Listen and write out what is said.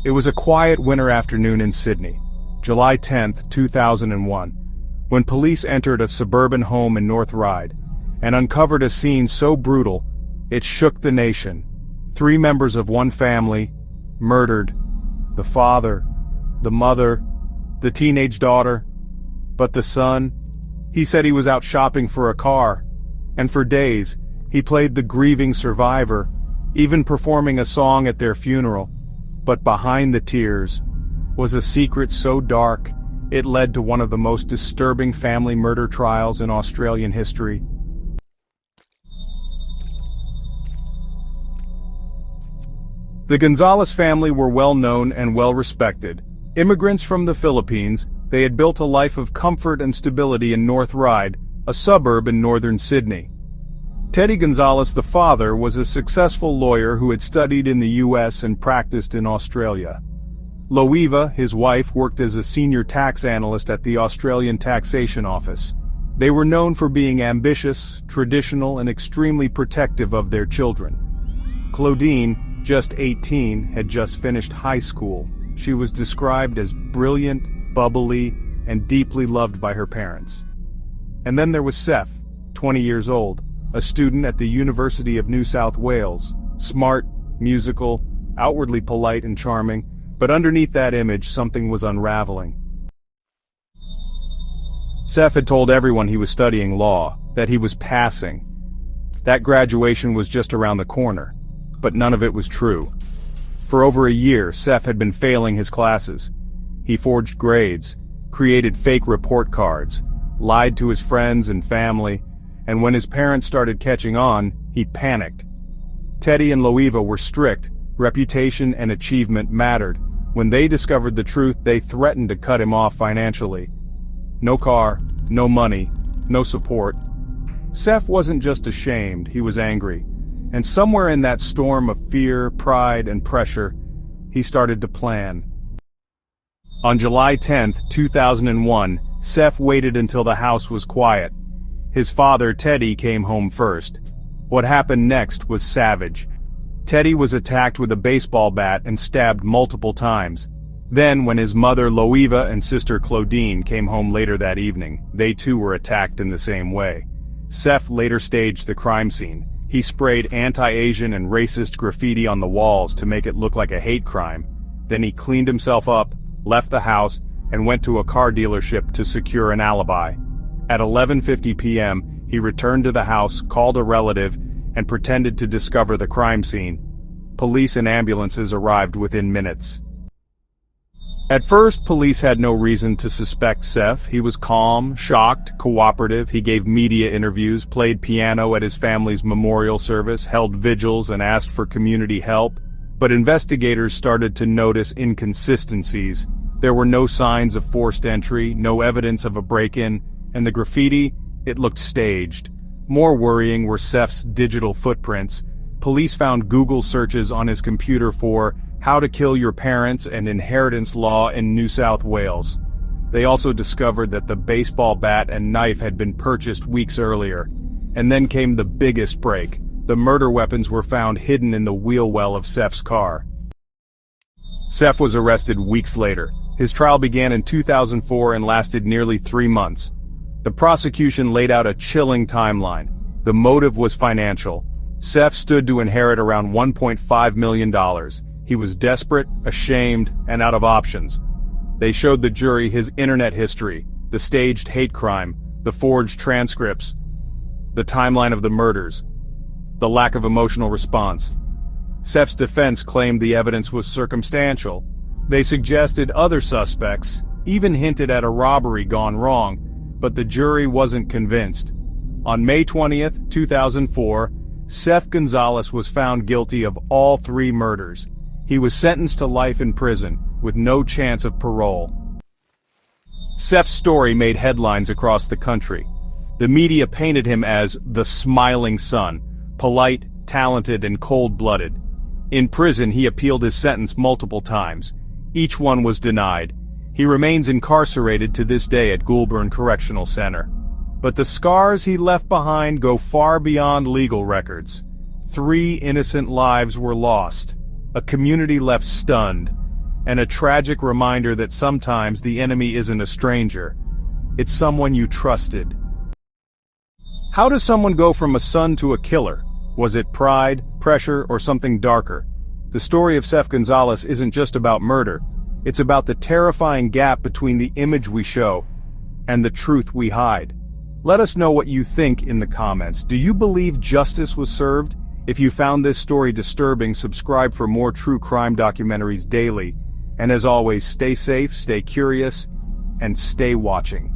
It was a quiet winter afternoon in Sydney, July 10, 2001, when police entered a suburban home in North Ryde and uncovered a scene so brutal, it shook the nation. 3 members of one family, murdered, the father, the mother, the teenage daughter, but the son, he said he was out shopping for a car, and for days, he played the grieving survivor, even performing a song at their funeral. But behind the tears was a secret so dark, it led to one of the most disturbing family murder trials in Australian history. The Gonzales family were well known and well respected. Immigrants from the Philippines, they had built a life of comfort and stability in North Ryde, a suburb in northern Sydney. Teddy Gonzalez, the father, was a successful lawyer who had studied in the US and practiced in Australia. Loeva, his wife, worked as a senior tax analyst at the Australian Taxation Office. They were known for being ambitious, traditional, and extremely protective of their children. Claudine, just 18, had just finished high school. She was described as brilliant, bubbly, and deeply loved by her parents. And then there was Seth, 20 years old, a student at the University of New South Wales, smart, musical, outwardly polite and charming, but underneath that image something was unraveling. Seth had told everyone he was studying law, that he was passing. That graduation was just around the corner, but none of it was true. For over a year, Seth had been failing his classes. He forged grades, created fake report cards, lied to his friends and family, and when his parents started catching on, he panicked. Teddy and Loeva were strict. Reputation and achievement mattered. When they discovered the truth, they threatened to cut him off financially. No car, no money, no support. Seth wasn't just ashamed, he was angry. And somewhere in that storm of fear, pride, and pressure, he started to plan. On July 10, 2001, Seth waited until the house was quiet. His father, Teddy, came home first. What happened next was savage. Teddy was attacked with a baseball bat and stabbed multiple times. Then, when his mother, Loeva, and sister, Claudine, came home later that evening, they too were attacked in the same way. Seth later staged the crime scene. He sprayed anti-Asian and racist graffiti on the walls to make it look like a hate crime. Then he cleaned himself up, left the house, and went to a car dealership to secure an alibi. At 11:50 p.m., he returned to the house, called a relative, and pretended to discover the crime scene. Police and ambulances arrived within minutes. At first, police had no reason to suspect Seth. He was calm, shocked, cooperative. He gave media interviews, played piano at his family's memorial service, held vigils, and asked for community help. But investigators started to notice inconsistencies. There were no signs of forced entry, no evidence of a break-in, and the graffiti, it looked staged. More worrying were Seth's digital footprints. Police found Google searches on his computer for "How to Kill Your Parents" and "Inheritance Law" in New South Wales. They also discovered that the baseball bat and knife had been purchased weeks earlier. And then came the biggest break. The murder weapons were found hidden in the wheel well of Seth's car. Seth was arrested weeks later. His trial began in 2004 and lasted nearly 3 months. The prosecution laid out a chilling timeline. The motive was financial. Seth stood to inherit around $1.5 million. He was desperate, ashamed, and out of options. They showed the jury his internet history, the staged hate crime, the forged transcripts, the timeline of the murders, the lack of emotional response. Seth's defense claimed the evidence was circumstantial. They suggested other suspects, even hinted at a robbery gone wrong, but the jury wasn't convinced. On May 20, 2004, Seth Gonzalez was found guilty of all 3 murders. He was sentenced to life in prison, with no chance of parole. Seth's story made headlines across the country. The media painted him as the smiling son, polite, talented, and cold-blooded. In prison, he appealed his sentence multiple times. Each one was denied. He remains incarcerated to this day at Goulburn Correctional Center. But the scars he left behind go far beyond legal records. 3 innocent lives were lost. A community left stunned. and a tragic reminder that sometimes the enemy isn't a stranger. It's someone you trusted. How does someone go from a son to a killer? Was it pride, pressure, or something darker? The story of Seth Gonzalez isn't just about murder. It's about the terrifying gap between the image we show and the truth we hide. Let us know what you think in the comments. Do you believe justice was served? If you found this story disturbing, subscribe for more true crime documentaries daily. And as always, stay safe, stay curious, and stay watching.